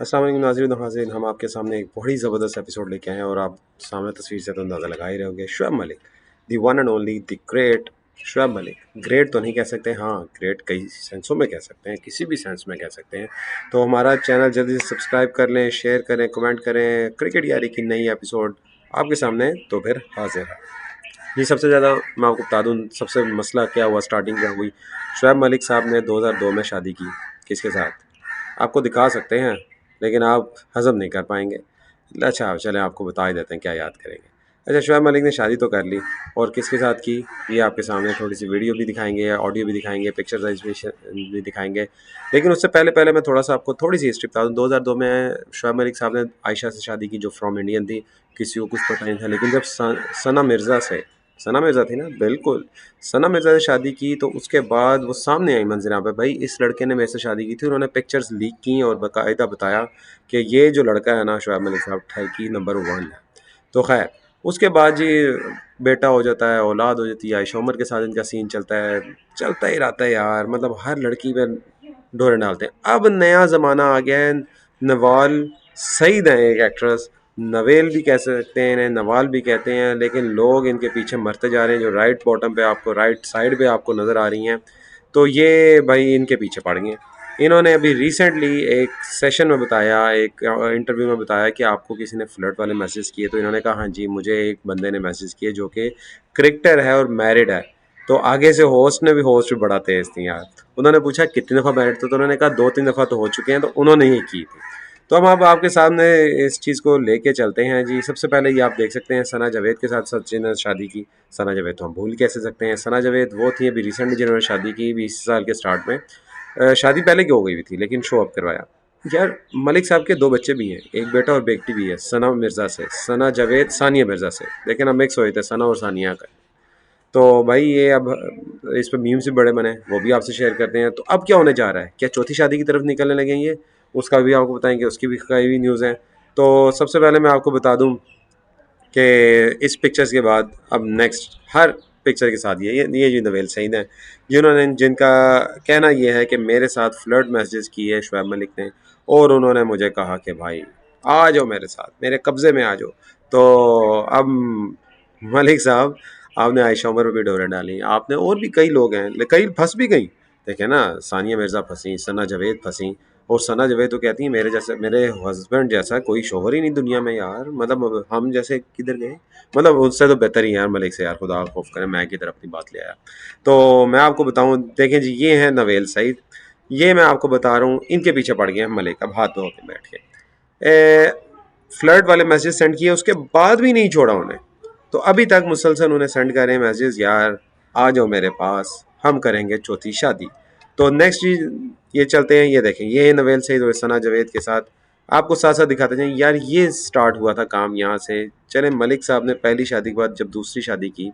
अस्सलाम वालेकुम नाज़रीन हाज़रीन, हम आपके सामने एक बड़ी ज़बरदस्त एपिसोड लेके आए हैं और आप सामने तस्वीर से तो अंदाज़ा लगा ही रहे होंगे। Shoaib Malik, the one and only the great Shoaib Malik. Great तो नहीं कह सकते, हाँ ग्रेट कई सेंसों में कह सकते हैं, किसी भी सेंस में कह सकते हैं। तो हमारा चैनल जल्दी से सब्सक्राइब कर लें, शेयर करें, कमेंट करें। क्रिकेट यारी की नई एपिसोड आपके सामने तो फिर हाजिर है जी। सबसे ज़्यादा मैं आपको बता दूँ, सबसे मसला क्या हुआ, स्टार्टिंग क्या हुई। शुएब मलिक साहब ने 2002 में शादी की। किसके साथ? आपको दिखा सकते हैं लेकिन आप हज़म नहीं कर पाएंगे। अच्छा चलें, आपको बता ही देते हैं, क्या याद करेंगे। अच्छा, शुएब मलिक ने शादी तो कर ली, और किसके साथ की ये आपके सामने थोड़ी सी वीडियो भी दिखाएंगे, ऑडियो भी दिखाएंगे, पिक्चर्स भी दिखाएंगे। लेकिन उससे पहले पहले मैं थोड़ा सा आपको थोड़ी सी हिस्ट्री बता दूँ। 2002 में शुएब मलिक साहब ने आयशा से शादी की, जो फ्रॉम इंडियन थी। किसी को कुछ पता नहीं था, लेकिन जब सना मिर्ज़ा से, सना मिर्ज़ा थी ना, बिल्कुल सना मिर्ज़ा से शादी की, तो उसके बाद वो सामने आई मंजर पे, भाई इस लड़के ने मेरे से शादी की थी। उन्होंने पिक्चर्स लीक की और बाकायदा बताया कि ये जो लड़का है ना, शुएब मलिक साहब, ठरकी नंबर 1 है। तो खैर, उसके बाद जी बेटा हो जाता है, औलाद हो जाती है, आयशा उमर के साथ इनका सीन चलता है। चलता ही रहता है यार, मतलब हर लड़की पे डोरे डालते हैं। अब नया ज़माना आ गया है। नवाल सईद है एक एक्ट्रेस, नवेल भी कह सकते हैं, इन्हें नवाल भी कहते हैं, लेकिन लोग इनके पीछे मरते जा रहे हैं। जो राइट बॉटम पे आपको, राइट साइड पे आपको नज़र आ रही हैं, तो ये भाई इनके पीछे पड़ गए हैं। इन्होंने अभी रिसेंटली एक सेशन में बताया, एक इंटरव्यू में बताया कि आपको किसी ने फ्लर्ट वाले मैसेज किए। तो इन्होंने कहा हाँ जी, मुझे एक बंदे ने मैसेज किए जो कि क्रिकेटर है और मैरिड है। तो आगे से होस्ट भी बड़ा तेज थी यार। उन्होंने पूछा कितनी दफ़ा मैरिड थे, तो उन्होंने कहा 2-3 दफ़ा तो हो चुके हैं, तो उन्होंने ही की थी। तो हम अब आपके सामने इस चीज़ को लेके चलते हैं जी। सबसे पहले ये आप देख सकते हैं, सना जावेद के साथ सचिन ने शादी की। सना जावेद तो हम भूल कैसे सकते हैं। सना जावेद वो थी अभी रिसेंटली जिन्होंने शादी की 20 साल के स्टार्ट में। शादी पहले की हो गई हुई थी, लेकिन शो अप करवाया। यार मलिक साहब के 2 बच्चे भी हैं, एक बेटा और बेटी भी है, सना मिर्ज़ा से, सना जावेद सानिया मिर्ज़ा से। लेकिन अब मिक्स हुए थे सना और सानिया का। तो भाई ये अब इस पे मीम्स भी बड़े बने, वो भी आपसे शेयर करते हैं। तो अब क्या होने जा रहा है, क्या चौथी शादी की तरफ निकलने लगे हैं ये? उसका भी आपको बताएंगे, उसकी भी कई भी न्यूज़ हैं। तो सबसे पहले मैं आपको बता दूं कि इस पिक्चर्स के बाद अब नेक्स्ट हर पिक्चर के साथ ये जी नवेल सईद हैं, जिन्होंने, जिनका कहना ये है कि मेरे साथ फ्लर्ट मैसेजेस किए है शुएब मलिक ने, और उन्होंने मुझे कहा कि भाई आ जाओ मेरे साथ, मेरे कब्ज़े में आ जाओ। तो अब मलिक साहब, आपने आयशा उमर पर भी डोरे डाली, आपने, और भी कई लोग हैं, कई फंस भी गई। देखे ना, सानिया मिर्ज़ा फंसी, सना जावेद फंसी। और सना जावेद तो कहती है मेरे जैसे, मेरे हस्बैंड जैसा कोई शोहर ही नहीं दुनिया में यार, मतलब हम जैसे किधर गए, मतलब उससे तो बेहतर ही यार मलिक से, यार खुदा खौफ करे, मैं किधर अपनी बात ले आया। तो मैं आपको बताऊं, देखें जी, ये है नवेल सईद। ये मैं आपको बता रहा हूँ, इनके पीछे पड़ गए हैं मलिक, अब हाथ धो के बैठ के। फ्लर्ट वाले मैसेज सेंड किए, उसके बाद भी नहीं छोड़ा उन्हें। तो अभी तक मुसलसल उन्हें सेंड कर रहे हैं मैसेज, यार आ जाओ मेरे पास, हम करेंगे चौथी शादी। तो नेक्स्ट चीज ये चलते हैं, ये देखें, ये नवेल सईद और सना जावेद के साथ आपको साथ साथ दिखाते हैं यार। ये स्टार्ट हुआ था काम यहाँ से। चले, मलिक साहब ने पहली शादी के बाद जब दूसरी शादी की,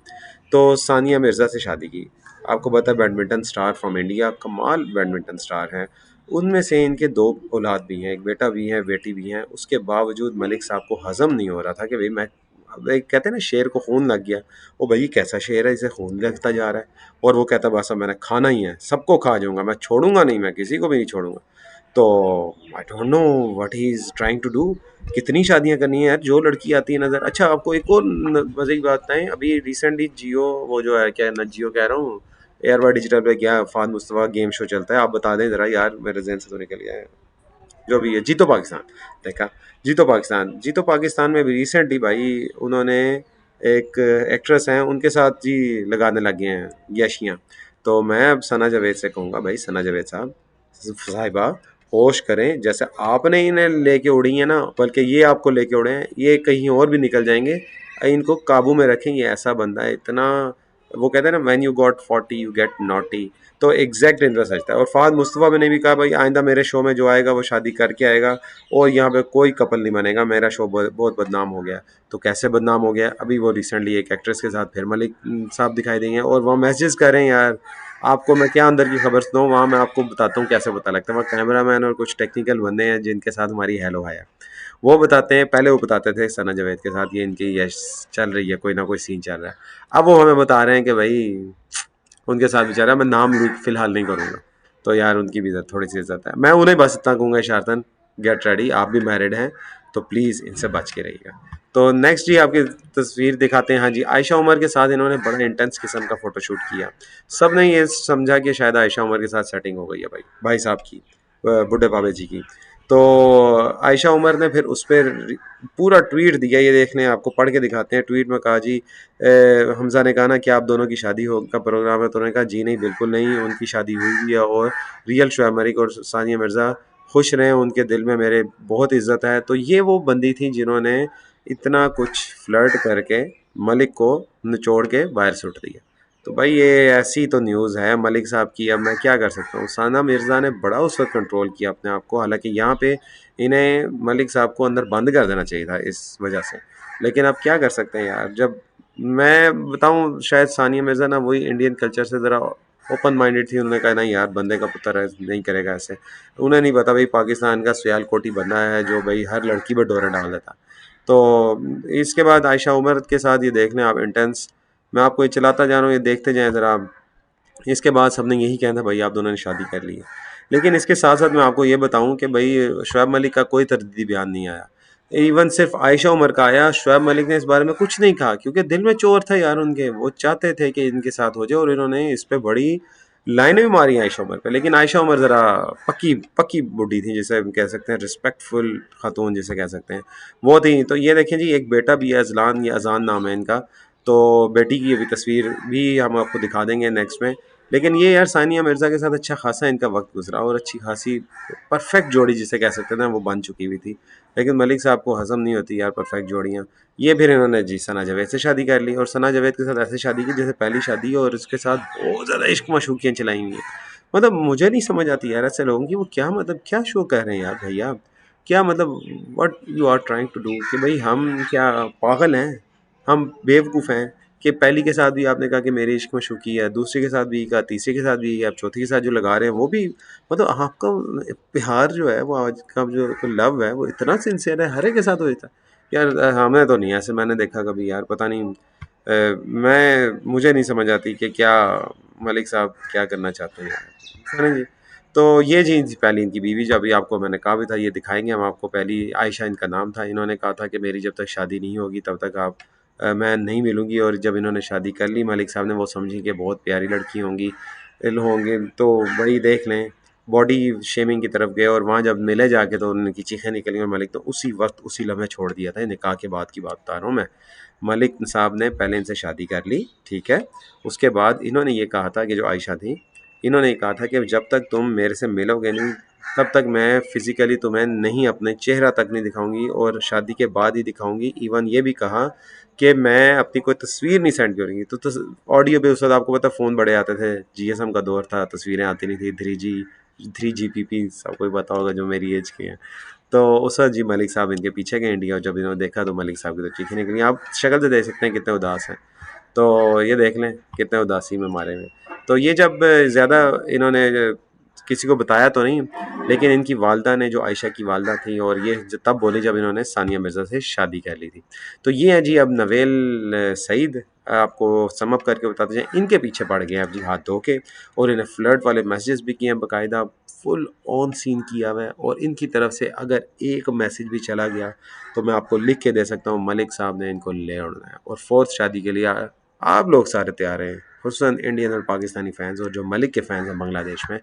तो सानिया मिर्ज़ा से शादी की। आपको पता है, बैडमिंटन स्टार फ्रॉम इंडिया, कमाल बैडमिंटन स्टार हैं। उनमें से इनके 2 औलाद भी हैं, एक बेटा भी है, बेटी भी हैं। उसके बावजूद मलिक साहब को हज़म नहीं हो रहा था कि भाई मैं, अब एक कहते हैं ना, शेर को खून लग गया। वो भाई कैसा शेर है, इसे खून लगता जा रहा है। और वो कहता बस अब मैंने खाना ही है, सबको खा जाऊंगा, मैं छोड़ूंगा नहीं, मैं किसी को भी नहीं छोड़ूंगा। तो I don't know what he is trying to do. कितनी शादियां करनी है यार, जो लड़की आती है नजर। अच्छा, आपको एक और मजे की बात बताएं, अभी रिसेंटली जियो, वो जो है, क्या ना, जियो कह रहा हूँ, एयरवा डिजिटल पे क्या फाद मुस्तफा गेम शो चलता है, आप बता दें ज़रा यार, मेरे जहन से तो निकल गया है। जो भी है, जीतो पाकिस्तान, देखा? जीतो पाकिस्तान में भी रिसेंटली भाई उन्होंने, एक एक्ट्रेस हैं, उनके साथ जी लगाने लगे हैं यशियाँ। तो मैं अब सना जावेद से कहूँगा, भाई सना जावेद साहब, साहिबा, होश करें। जैसे आपने इन्हें लेके उड़ी है ना, बल्कि ये आपको लेके उड़े हैं, ये कहीं और भी निकल जाएंगे। इनको काबू में रखें, ये ऐसा बंदा है इतना, वो कहते हैं ना, when you got 40 you get naughty. तो एग्जैक्ट इंटरेस्ट सचता है। और फाद मुस्तफ़ा मैंने भी कहा, भाई आइंदा मेरे शो में जो आएगा वो शादी करके आएगा, और यहाँ पे कोई कपल नहीं बनेगा, मेरा शो बहुत बदनाम हो गया। तो कैसे बदनाम हो गया, अभी वो रिसेंटली एक एक्ट्रेस के साथ फिर मलिक साहब दिखाई देंगे, और वहाँ मैसेज कर रहे हैं यार। आपको मैं क्या अंदर की खबर सुनाऊँ, वहाँ मैं आपको बताता हूँ कैसे पता लगता है। वहाँ कैमरा मैन और कुछ टेक्निकल बंदे हैं जिनके साथ हमारी हेलो हाय है। वो बताते हैं, पहले वो बताते थे सना जावेद के साथ ये इनकी यश चल रही है, कोई ना कोई सीन चल रहा है। अब वो हमें बता रहे हैं कि भाई उनके साथ बेचारा, मैं नाम लीक फिलहाल नहीं करूँगा। तो यार उनकी भी इज़्ज़त, थोड़ी सी इज़्ज़त है। मैं उन्हें बस इतना कहूँगा इशारतन, गेट रेडी, आप भी मैरिड हैं तो प्लीज़ इनसे बच के रहिएगा। तो नेक्स्ट जी आपकी तस्वीर दिखाते हैं। हाँ जी, आयशा उमर के साथ इन्होंने बड़ा इंटेंस किस्म का फोटोशूट किया। सब ने ये समझा कि शायद आयशा उमर के साथ सेटिंग हो गई है भाई साहब की, बुढ़े बाबे जी की। तो आयशा उमर ने फिर उस पर पूरा ट्वीट दिया, ये देख लें, आपको पढ़ के दिखाते हैं। ट्वीट में कहा जी, हमजा ने कहा ना कि आप दोनों की शादी हो का प्रोग्राम है, तो उन्होंने कहा जी नहीं, बिल्कुल नहीं, उनकी शादी हुई भी है और रियल शुएब मलिक और सानिया मिर्ज़ा खुश रहें, उनके दिल में मेरे बहुत इज्जत है। तो ये वो बंदी थी जिन्होंने इतना कुछ फ्लर्ट करके मलिक को निचोड़ के बाहर सुट दिया। तो भाई ये ऐसी तो न्यूज़ है मलिक साहब की, अब मैं क्या कर सकता हूँ। साना मिर्ज़ा ने बड़ा उस वक्त कंट्रोल किया अपने आप को, हालांकि यहाँ पे इन्हें मलिक साहब को अंदर बंद कर देना चाहिए था इस वजह से, लेकिन अब क्या कर सकते हैं यार। जब मैं बताऊँ, शायद सानिया मिर्ज़ा ना वही इंडियन कल्चर से ज़रा ओपन माइंडेड थी, उन्होंने कहा नहीं यार, बंदे का पुत्र है, नहीं करेगा ऐसे। उन्हें नहीं पता भाई पाकिस्तान का सियालकोटी बंदा है जो भाई हर लड़की पर डोरा डाल देता। तो इसके बाद आयशा उमर के साथ ये देख लें आप, इंटेंस। मैं आपको ये चलाता जा रहा हूँ, ये देखते जाएं ज़रा आप। इसके बाद सबने यही कहना था भाई आप दोनों ने शादी कर ली है। लेकिन इसके साथ साथ मैं आपको ये बताऊं कि भाई शुएब मलिक का कोई तरदीदी बयान नहीं आया। इवन सिर्फ आयशा उमर का आया, शुएब मलिक ने इस बारे में कुछ नहीं कहा, क्योंकि दिल में चोर था यार उनके, वो चाहते थे कि इनके साथ हो जाए, और इन्होंने इस पे बड़ी लाइनें भी मारी आयशा उमर पे। लेकिन आयशा उमर ज़रा पक्की पक्की बुड्ढी थी, जिसे हम कह सकते हैं रिस्पेक्टफुल खातून जिसे कह सकते हैं, वो थी। तो ये देखें जी, एक बेटा भी है, अजलान या अजान नाम है इनका। तो बेटी की अभी तस्वीर भी हम आपको दिखा देंगे नेक्स्ट में। लेकिन ये यार सानिया मिर्ज़ा के साथ अच्छा खासा इनका वक्त गुजरा, और अच्छी खासी परफेक्ट जोड़ी जिसे कह सकते हैं ना, वो बन चुकी हुई थी। लेकिन मलिक साहब को हजम नहीं होती यार परफेक्ट जोड़ियाँ। ये फिर इन्होंने जी सना जावेद से शादी कर ली, और सना जावेद के साथ ऐसे शादी की जैसे पहली शादी है, और इसके साथ बहुत ज़्यादा इश्क मशूकियाँ चलाई हुई हैं। मतलब मुझे नहीं समझ आती यार ऐसे लोगों की, वो क्या मतलब क्या शो कर रहे हैं यार भैया। क्या मतलब what you are trying to do, कि भाई हम क्या पागल हैं, हम बेवकूफ़ हैं कि पहली के साथ भी आपने कहा कि मेरी इश्क में शुकी है, दूसरी के साथ भी कहा, तीसरी के साथ भी, अब चौथी के साथ जो लगा रहे हैं वो भी। मतलब आपका प्यार जो है, वो आज का जो लव है, वो इतना सिंसियर है, हर एक के साथ हो जाता है यार। हमें तो नहीं ऐसे मैंने देखा कभी यार, पता नहीं। मैं मुझे नहीं समझ आती कि क्या मलिक साहब क्या करना चाहते हैं यार, है ना जी। तो ये जी थी पहली इनकी बीवी, जो अभी आपको मैंने कहा भी था, ये दिखाएंगे हम आपको। पहली आयशा इनका नाम था। इन्होंने कहा था कि मेरी जब तक शादी नहीं होगी तब तक आप मैं नहीं मिलूंगी, और जब इन्होंने शादी कर ली मलिक साहब ने, वो समझी कि बहुत प्यारी लड़की होंगी, इल होंगे, तो वही देख लें, बॉडी शेमिंग की तरफ गए, और वहाँ जब मिले जाके तो उनकी चीखें निकली, और मलिक तो उसी वक्त उसी लम्हे छोड़ दिया था। निकाह के बाद की बात बता रहा हूँ मैं। मलिक साहब ने पहले इनसे शादी कर ली, ठीक है। उसके बाद इन्होंने ये कहा था कि जो आयशा थी, इन्होंने कहा था कि जब तक तुम मेरे से मिलोगे नहीं, तब तक मैं फिज़िकली तुम्हें नहीं, अपने चेहरा तक नहीं दिखाऊंगी, और शादी के बाद ही दिखाऊंगी। इवन ये भी कहा कि मैं अपनी कोई तस्वीर नहीं सेंड करूँगी। तो ऑडियो पे उस वक्त आपको पता फ़ोन बड़े आते थे, जीएसएम का दौर था, तस्वीरें आती नहीं थी, 3GPP सबको ही पता होगा जो मेरी एज के हैं। तो उस वक्त जी मलिक साहब इनके पीछे गए इंडिया, और जब इन्होंने देखा तो मलिक साहब की तो चीखें निकली। आप शक्ल से देख सकते हैं कितने उदास हैं। तो ये देख लें कितने उदासी में मारे हुए। तो ये जब ज़्यादा इन्होंने किसी को बताया तो नहीं, लेकिन इनकी वालदा ने, जो आयशा की वालदा थी, और ये तब बोली जब इन्होंने सानिया मिर्ज़ा से शादी कर ली थी। तो ये है जी अब नवेल सईद, आपको समअप करके बताते जाएँ, इनके पीछे पड़ गए हैं अब जी हाथ धो के, और इन्हें फ्लर्ट वाले मैसेजेस भी किए हैं बाकायदा, फुल ऑन सीन किया हुआ है। और इनकी तरफ से अगर एक मैसेज भी चला गया तो मैं आपको लिख के दे सकता हूँ, मलिक साहब ने इनको ले उड़ना है, और फोर्थ शादी के लिए आप लोग सारे तैयार हैं, खुसूसन इंडियन और पाकिस्तानी फैंस, और जो मलिक के फैंस हैं बांग्लादेश में,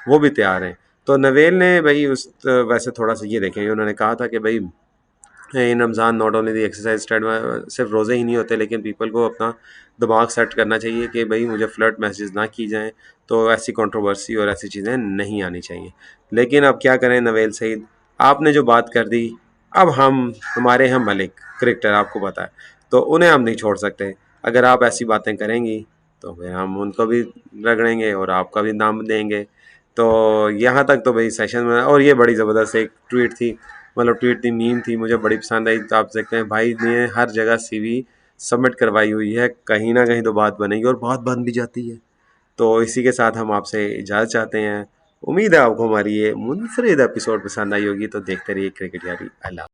वो भी तैयार हैं। तो नवेल ने भाई उस वैसे थोड़ा सा ये देखें, उन्होंने कहा था कि भाई in Ramzan not only the exercise start में सिर्फ रोज़े ही नहीं होते, लेकिन पीपल को अपना दिमाग सेट करना चाहिए कि भाई मुझे फ्लर्ट मैसेज ना की जाएँ, तो ऐसी कंट्रोवर्सी और ऐसी चीज़ें नहीं आनी चाहिए। लेकिन अब क्या करें नवेल सईद, आपने जो बात कर दी, अब हम हमारे हैं मलिक क्रिकेटर, आपको पता है, तो उन्हें हम नहीं छोड़ सकते। अगर आप ऐसी बातें करेंगी तो फिर हम उनको भी रगड़ेंगे और आपका भी नाम देंगे। तो यहाँ तक तो भाई सेशन में, और ये बड़ी ज़बरदस्त एक ट्वीट थी, मतलब ट्वीट थी, मीम थी, मुझे बड़ी पसंद आई। तो आप देखते हैं भाई ने हर जगह सीवी सबमिट करवाई हुई है, कहीं ना कहीं तो बात बनेगी, और बात बन भी जाती है। तो इसी के साथ हम आपसे इजाज़त चाहते हैं। उम्मीद है आपको हमारी ये मुनफरिद एपिसोड पसंद आई होगी। तो देखते रहिए क्रिकेट यारी। अल्लाह।